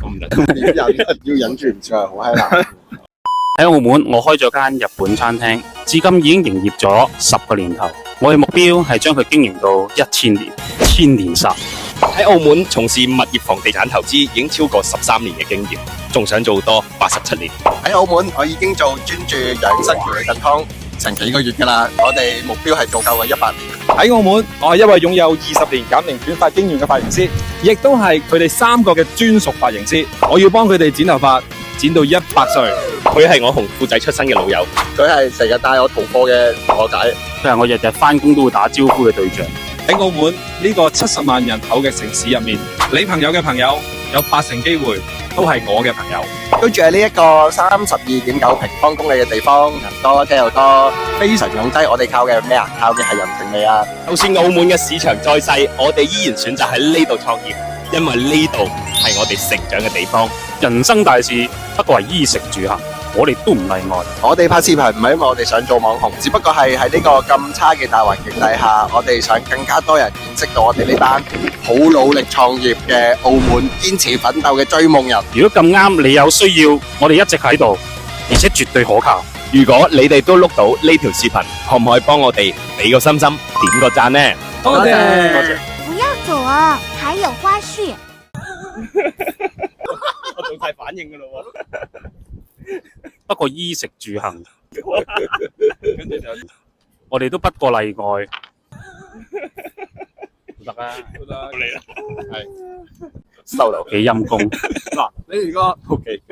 咁唔得。點忍要忍住唔笑係好閪難。喺澳門，我開咗間日本餐廳，至今已經營業咗10個年頭。我嘅目標係將佢經營到1000年，千年殺。喺澳門從事物業房地產投資已經超過13年嘅經驗，仲想做多87年。喺澳門，我已經做專注養生調理燉湯成幾個月㗎啦。我哋目標係做夠個100年。喺澳門，我係一位擁有20年減齡短髮經驗嘅髮型師，亦都係佢哋3個嘅專屬髮型師。我要幫佢哋剪頭髮，剪到100歲。佢係我紅褲仔出身嘅老友，佢係成日帶我逃課嘅同學仔。佢係我日日返工都會打招呼嘅對象。喺澳門呢個70萬人口嘅城市入面，你朋友嘅朋友有80%機會都係我嘅朋友。居住喺呢一個32.9平方公里嘅地方，人多車又多，非常擁擠。我哋靠嘅係咩啊？靠嘅係人情味啊！就算澳門嘅市場再細，我哋依然選擇喺呢度創業，因為呢度係我哋成長嘅地方。人生大事不過係衣食住行，我哋都唔例外。我哋拍視頻唔係因為我哋想做網紅，只不過係喺呢個咁差嘅大環境底下，我哋想更加多人認識到我哋呢班好努力創業嘅澳門堅持奮鬥嘅追夢人。如果咁啱你有需要，我哋一直喺度，而且絕對可靠。如果你哋都碌到呢條視頻，可唔可以幫我哋俾個心心，點個讚呢？多謝。不要走哦，還有花絮。我做晒反應噶咯不過衣食住行，跟住就我哋都不過例外。得啊，嚟啦。收留幾陰功。嗱，你如果 OK。